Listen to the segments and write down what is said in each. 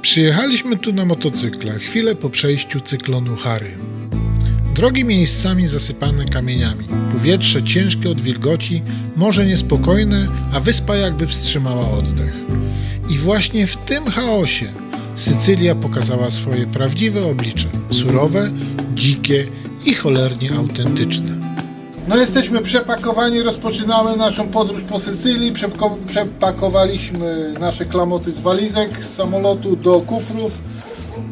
Przyjechaliśmy tu na motocyklach chwilę po przejściu cyklonu Harry. Drogi miejscami zasypane kamieniami, powietrze ciężkie od wilgoci, morze niespokojne, a wyspa jakby wstrzymała oddech. I właśnie w tym chaosie Sycylia pokazała swoje prawdziwe oblicze, surowe, dzikie i cholernie autentyczne. No jesteśmy przepakowani, rozpoczynamy naszą podróż po Sycylii, przepakowaliśmy nasze klamoty z walizek, z samolotu do kufrów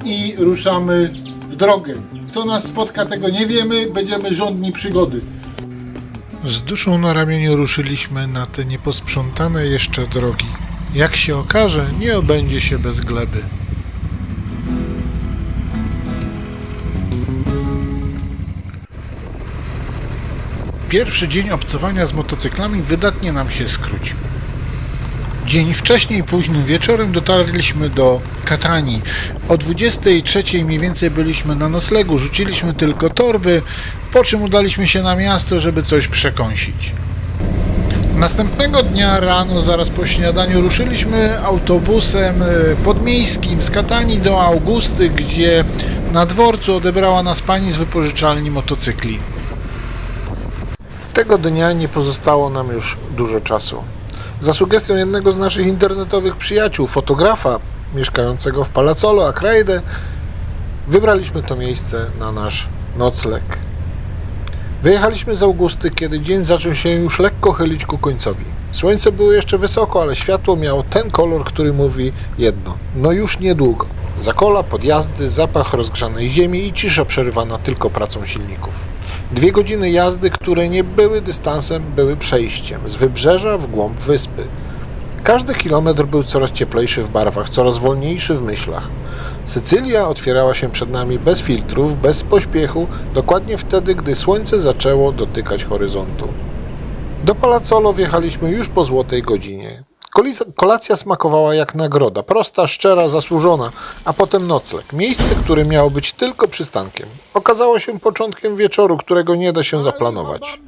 i ruszamy w drogę. Co nas spotka, tego nie wiemy, będziemy żądni przygody. Z duszą na ramieniu ruszyliśmy na te nieposprzątane jeszcze drogi. Jak się okaże, nie obędzie się bez gleby. Pierwszy dzień obcowania z motocyklami wydatnie nam się skrócił. Dzień wcześniej, późnym wieczorem dotarliśmy do Katanii. O 23:00 mniej więcej byliśmy na noclegu, rzuciliśmy tylko torby, po czym udaliśmy się na miasto, żeby coś przekąsić. Następnego dnia rano, zaraz po śniadaniu, ruszyliśmy autobusem podmiejskim z Katanii do Augusty, gdzie na dworcu odebrała nas pani z wypożyczalni motocykli. Tego dnia nie pozostało nam już dużo czasu. Za sugestią jednego z naszych internetowych przyjaciół, fotografa mieszkającego w Palazzolo Acraide, wybraliśmy to miejsce na nasz nocleg. Wyjechaliśmy z Augusty, kiedy dzień zaczął się już lekko chylić ku końcowi. Słońce było jeszcze wysoko, ale światło miało ten kolor, który mówi jedno: no już niedługo. Zakola, podjazdy, zapach rozgrzanej ziemi i cisza przerywana tylko pracą silników. 2 godziny jazdy, które nie były dystansem, były przejściem z wybrzeża w głąb wyspy. Każdy kilometr był coraz cieplejszy w barwach, coraz wolniejszy w myślach. Sycylia otwierała się przed nami bez filtrów, bez pośpiechu, dokładnie wtedy, gdy słońce zaczęło dotykać horyzontu. Do Palazzolo wjechaliśmy już po złotej godzinie. Kolacja smakowała jak nagroda, prosta, szczera, zasłużona, a potem nocleg. Miejsce, które miało być tylko przystankiem. Okazało się początkiem wieczoru, którego nie da się zaplanować.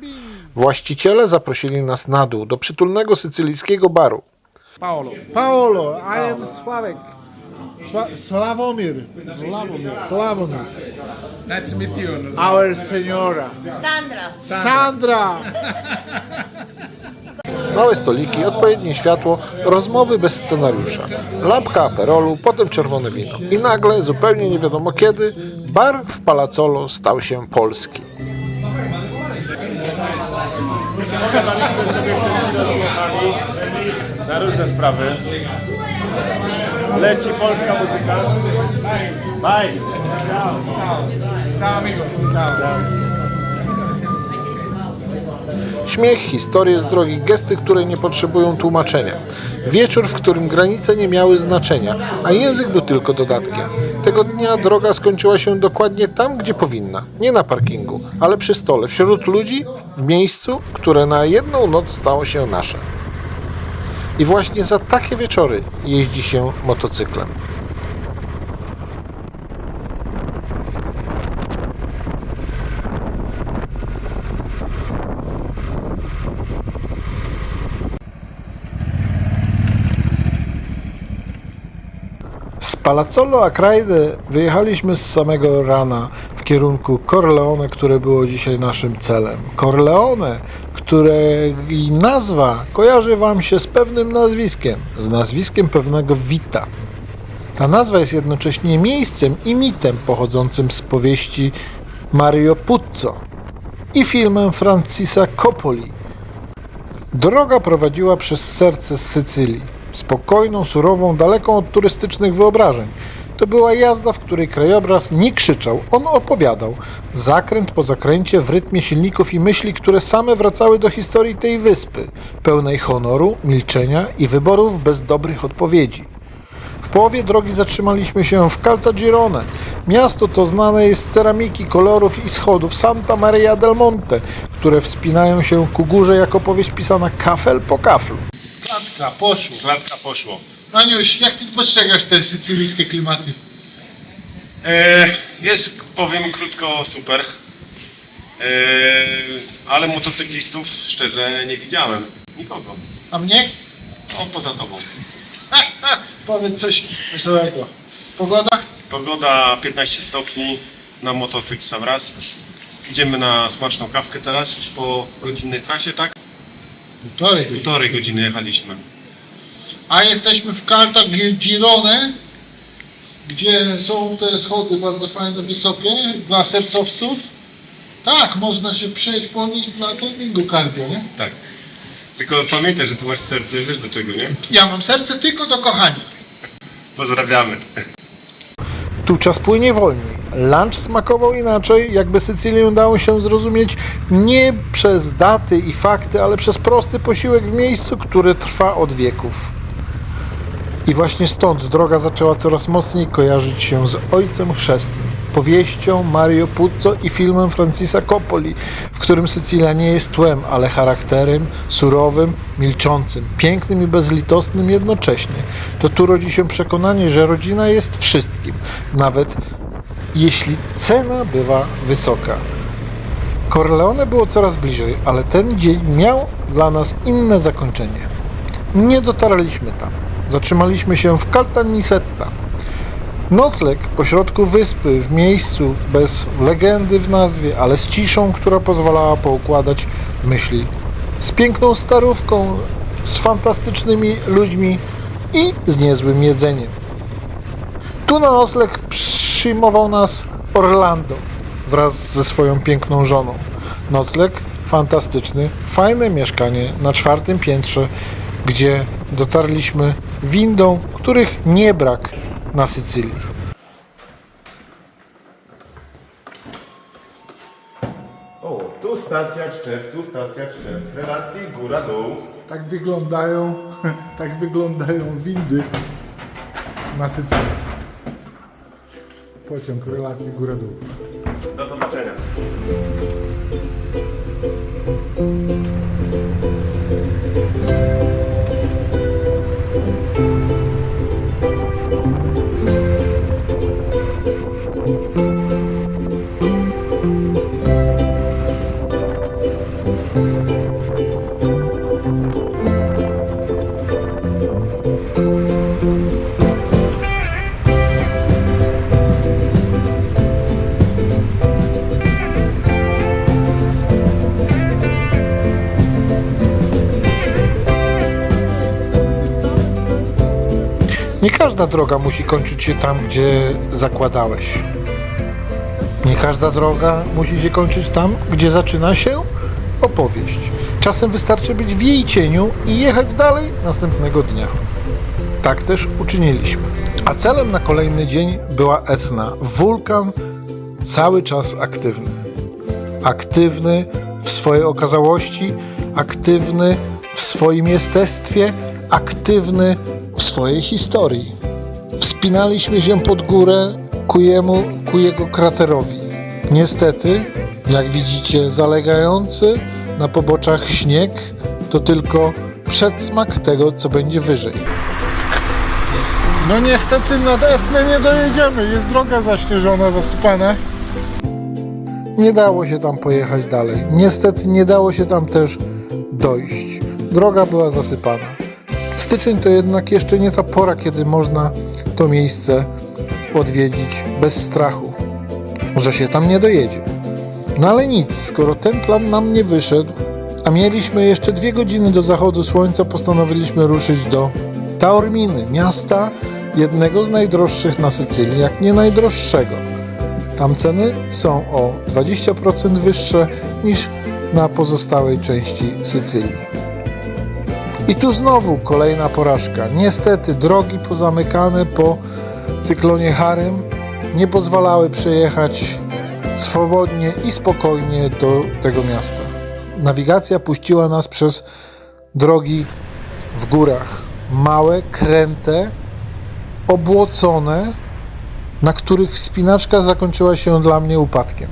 Właściciele zaprosili nas na dół, do przytulnego sycylijskiego baru. Paolo, I am Sławek. Sławomir. Nice to meet you. Our Seniora. Sandra. Małe stoliki, odpowiednie światło, rozmowy bez scenariusza. Lampka aperolu, potem czerwone wino. I nagle, zupełnie nie wiadomo kiedy, bar w Palazzolo stał się polski. Pogadaliśmy sobie przed chwilą z chłopakami na różne sprawy. Leci polska muzyka. Bye! Ciao amigo. Ciao. Śmiech, historie z drogi, gesty, które nie potrzebują tłumaczenia. Wieczór, w którym granice nie miały znaczenia, a język był tylko dodatkiem. Tego dnia droga skończyła się dokładnie tam, gdzie powinna. Nie na parkingu, ale przy stole, wśród ludzi, w miejscu, które na jedną noc stało się nasze. I właśnie za takie wieczory jeździ się motocyklem. Z Palazzolo Acraide wyjechaliśmy z samego rana w kierunku Corleone, które było dzisiaj naszym celem. Corleone, której nazwa kojarzy Wam się z pewnym nazwiskiem, z nazwiskiem pewnego Vita. Ta nazwa jest jednocześnie miejscem i mitem pochodzącym z powieści Mario Puzo i filmem Francisa Coppoli. Droga prowadziła przez serce Sycylii. Spokojną, surową, daleką od turystycznych wyobrażeń. To była jazda, w której krajobraz nie krzyczał, on opowiadał. Zakręt po zakręcie w rytmie silników i myśli, które same wracały do historii tej wyspy, pełnej honoru, milczenia i wyborów bez dobrych odpowiedzi. W połowie drogi zatrzymaliśmy się w Caltagirone. Miasto to znane jest z ceramiki, kolorów i schodów Santa Maria del Monte, które wspinają się ku górze jak opowieść pisana kafel po kaflu. Klatka poszło. Aniuś, jak ty postrzegasz te sycylijskie klimaty? Jest, powiem krótko, super. Ale motocyklistów szczerze nie widziałem. Nikogo. A mnie? No, poza tobą. Powiem coś wesołego. Pogoda? Pogoda 15 stopni, na motocykl sam raz. Idziemy na smaczną kawkę teraz po godzinnej trasie, tak? Półtorej godziny jechaliśmy. A jesteśmy w Caltagirone, gdzie są te schody bardzo fajne, wysokie, dla sercowców. Tak, można się przejść po nich dla treningu cardio, nie? Tak. Tylko pamiętaj, że tu masz serce, wiesz do czego, nie? Ja mam serce tylko do kochania. Pozdrawiamy. Tu czas płynie wolniej. Lunch smakował inaczej, jakby Sycylię dało się zrozumieć nie przez daty i fakty, ale przez prosty posiłek w miejscu, który trwa od wieków. I właśnie stąd droga zaczęła coraz mocniej kojarzyć się z Ojcem Chrzestnym, powieścią Mario Puzo i filmem Francisa Coppoli, w którym Sycylia nie jest tłem, ale charakterem surowym, milczącym, pięknym i bezlitosnym jednocześnie. To tu rodzi się przekonanie, że rodzina jest wszystkim, nawet jeśli cena bywa wysoka. Corleone było coraz bliżej, ale ten dzień miał dla nas inne zakończenie. Nie dotarliśmy tam. Zatrzymaliśmy się w Caltanissetta. Nocleg pośrodku wyspy, w miejscu bez legendy w nazwie, ale z ciszą, która pozwalała poukładać myśli. Z piękną starówką, z fantastycznymi ludźmi i z niezłym jedzeniem. Tu na nocleg przyjmował nas Orlando wraz ze swoją piękną żoną. Nocleg fantastyczny, fajne mieszkanie na 4. piętrze, gdzie dotarliśmy windą, których nie brak na Sycylii. O, tu stacja Czczew, relacji góra-dół. Tak wyglądają windy na Sycylii. Pociąg relacji góra-dół. Do zobaczenia. Nie każda droga musi kończyć się tam, gdzie zakładałeś. Nie każda droga musi się kończyć tam, gdzie zaczyna się opowieść. Czasem wystarczy być w jej cieniu i jechać dalej następnego dnia. Tak też uczyniliśmy. A celem na kolejny dzień była Etna, wulkan cały czas aktywny. Aktywny w swojej okazałości, aktywny w swoim jestestwie, aktywny w swojej historii. Wspinaliśmy się pod górę ku jego kraterowi. Niestety, jak widzicie, zalegający na poboczach śnieg to tylko przedsmak tego, co będzie wyżej. No niestety nad Etnę nie dojedziemy, jest droga zaśnieżona, zasypana. Nie dało się tam pojechać dalej. Niestety nie dało się tam też dojść. Droga była zasypana. Styczeń to jednak jeszcze nie ta pora, kiedy można to miejsce odwiedzić bez strachu, że się tam nie dojedzie. No ale nic, skoro ten plan nam nie wyszedł, a mieliśmy jeszcze 2 godziny do zachodu słońca, postanowiliśmy ruszyć do Taorminy, miasta jednego z najdroższych na Sycylii, jak nie najdroższego. Tam ceny są o 20% wyższe niż na pozostałej części Sycylii. I tu znowu kolejna porażka. Niestety drogi pozamykane po cyklonie Harem nie pozwalały przejechać swobodnie i spokojnie do tego miasta. Nawigacja puściła nas przez drogi w górach. Małe, kręte, obłocone, na których wspinaczka zakończyła się dla mnie upadkiem.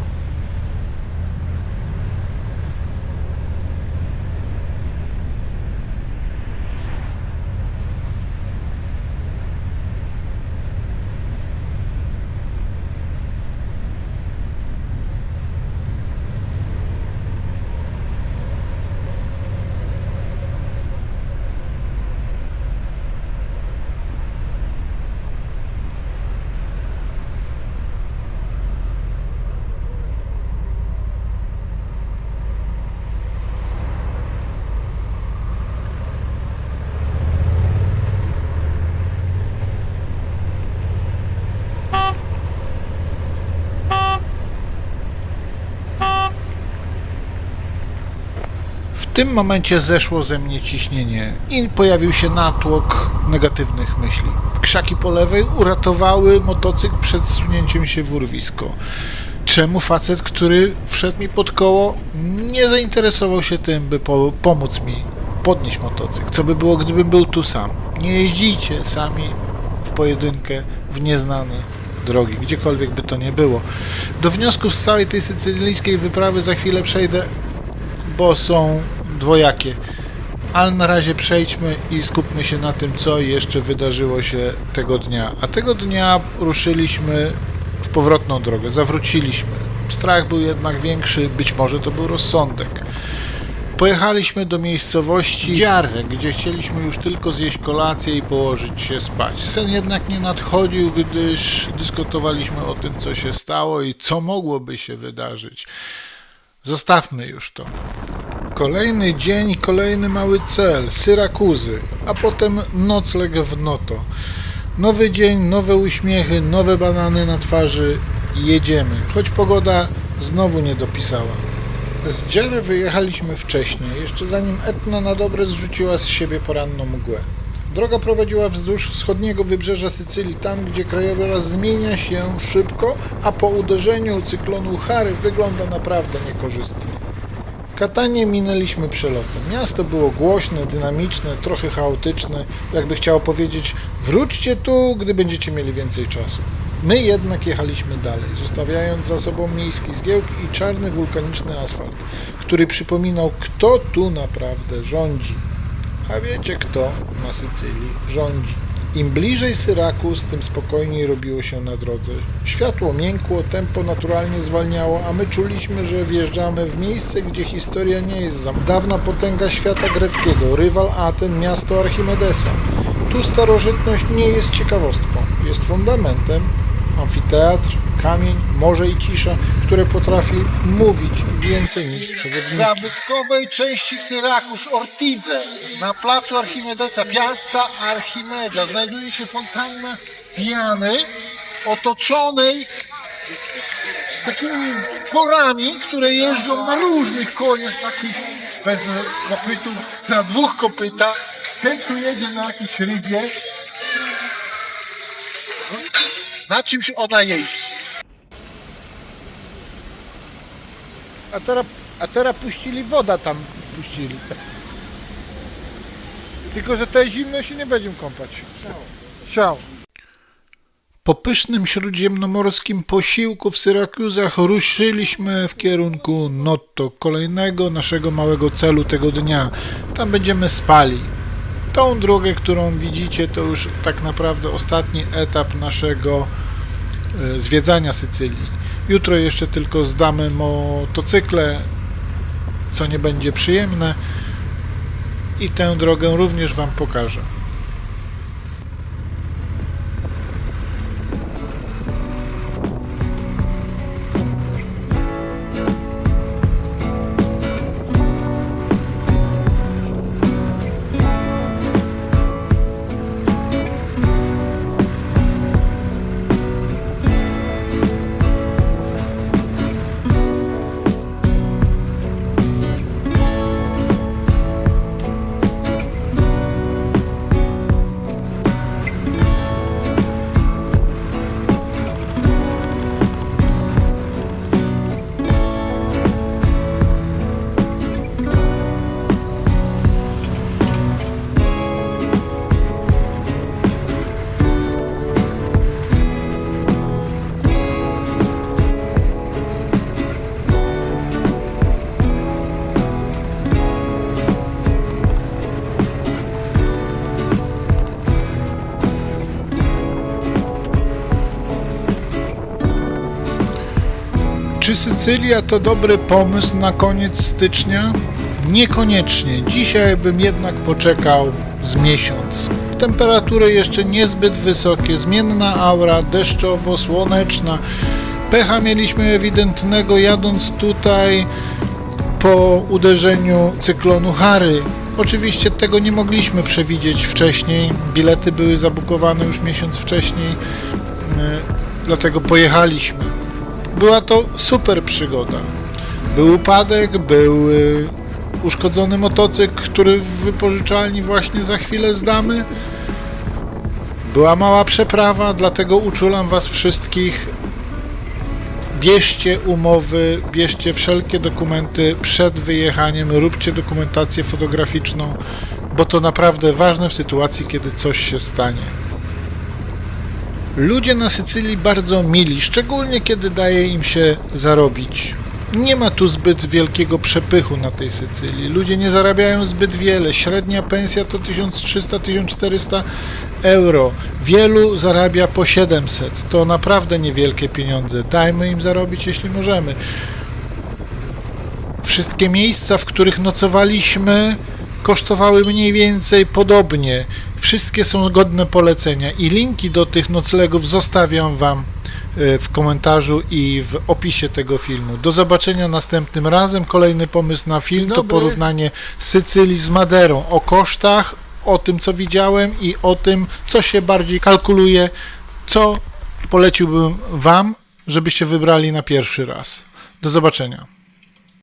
tym momencie zeszło ze mnie ciśnienie i pojawił się natłok negatywnych myśli. Krzaki po lewej uratowały motocykl przed zsunięciem się w urwisko. Czemu facet, który wszedł mi pod koło, nie zainteresował się tym, by pomóc mi podnieść motocykl? Co by było, gdybym był tu sam? Nie jeździcie sami w pojedynkę w nieznane drogi, gdziekolwiek by to nie było. Do wniosków z całej tej sycylijskiej wyprawy za chwilę przejdę, bo są dwojakie. Ale na razie przejdźmy i skupmy się na tym, co jeszcze wydarzyło się tego dnia. A tego dnia ruszyliśmy w powrotną drogę, zawróciliśmy. Strach był jednak większy, być może to był rozsądek. Pojechaliśmy do miejscowości Dziarek, gdzie chcieliśmy już tylko zjeść kolację i położyć się spać. Sen jednak nie nadchodził, gdyż dyskutowaliśmy o tym, co się stało i co mogłoby się wydarzyć. Zostawmy już to. Kolejny dzień, kolejny mały cel, Syrakuzy, a potem nocleg w Noto. Nowy dzień, nowe uśmiechy, nowe banany na twarzy i jedziemy, choć pogoda znowu nie dopisała. Z Dziary wyjechaliśmy wcześniej, jeszcze zanim Etna na dobre zrzuciła z siebie poranną mgłę. Droga prowadziła wzdłuż wschodniego wybrzeża Sycylii, tam gdzie krajobraz zmienia się szybko, a po uderzeniu cyklonu Hary wygląda naprawdę niekorzystnie. Katanię minęliśmy przelotem. Miasto było głośne, dynamiczne, trochę chaotyczne, jakby chciało powiedzieć: wróćcie tu, gdy będziecie mieli więcej czasu. My jednak jechaliśmy dalej, zostawiając za sobą miejski zgiełk i czarny wulkaniczny asfalt, który przypominał, kto tu naprawdę rządzi. A wiecie, kto na Sycylii rządzi? Im bliżej Syrakus, tym spokojniej robiło się na drodze. Światło miękło, tempo naturalnie zwalniało, a my czuliśmy, że wjeżdżamy w miejsce, gdzie historia nie jest dawna potęga świata greckiego, rywal Aten, miasto Archimedesa. Tu starożytność nie jest ciekawostką, jest fundamentem. Amfiteatr, kamień, morze i cisza, które potrafi mówić więcej niż przewodniki. W zabytkowej części Syrakus, Ortidze, na placu Archimedesa, Piazza Archimeda, znajduje się fontanna Diany, otoczonej takimi stworami, które jeżdżą na różnych koniach, takich bez kopytów, na dwóch kopytach. Ten tu jedzie na jakiejś rydzie. Na czymś ona jeździ. A teraz puścili, woda tam puścili. Tylko że te zimne się nie będziemy kąpać. Siał. Po pysznym śródziemnomorskim posiłku w Syrakuzach ruszyliśmy w kierunku Noto, kolejnego naszego małego celu tego dnia. Tam będziemy spali. Tą drogę, którą widzicie, to już tak naprawdę ostatni etap naszego zwiedzania Sycylii. Jutro jeszcze tylko zdamy motocykle, co nie będzie przyjemne, i tę drogę również Wam pokażę. Czy Sycylia to dobry pomysł na koniec stycznia? Niekoniecznie. Dzisiaj bym jednak poczekał z miesiąc. Temperatury jeszcze niezbyt wysokie, zmienna aura, deszczowo-słoneczna. Pecha mieliśmy ewidentnego, jadąc tutaj po uderzeniu cyklonu Hary. Oczywiście tego nie mogliśmy przewidzieć wcześniej. Bilety były zabukowane już miesiąc wcześniej, dlatego pojechaliśmy. Była to super przygoda. Był upadek, był uszkodzony motocykl, który w wypożyczalni właśnie za chwilę zdamy. Była mała przeprawa, dlatego uczulam Was wszystkich. Bierzcie umowy, bierzcie wszelkie dokumenty przed wyjechaniem, róbcie dokumentację fotograficzną, bo to naprawdę ważne w sytuacji, kiedy coś się stanie. Ludzie na Sycylii bardzo mili, szczególnie kiedy daje im się zarobić. Nie ma tu zbyt wielkiego przepychu na tej Sycylii. Ludzie nie zarabiają zbyt wiele. Średnia pensja to 1300-1400 euro. Wielu zarabia po 700. To naprawdę niewielkie pieniądze. Dajmy im zarobić, jeśli możemy. Wszystkie miejsca, w których nocowaliśmy, kosztowały mniej więcej podobnie. Wszystkie są godne polecenia i linki do tych noclegów zostawiam Wam w komentarzu i w opisie tego filmu. Do zobaczenia następnym razem. Kolejny pomysł na film to porównanie Sycylii z Maderą. O kosztach, o tym co widziałem i o tym co się bardziej kalkuluje, co poleciłbym Wam, żebyście wybrali na pierwszy raz. Do zobaczenia.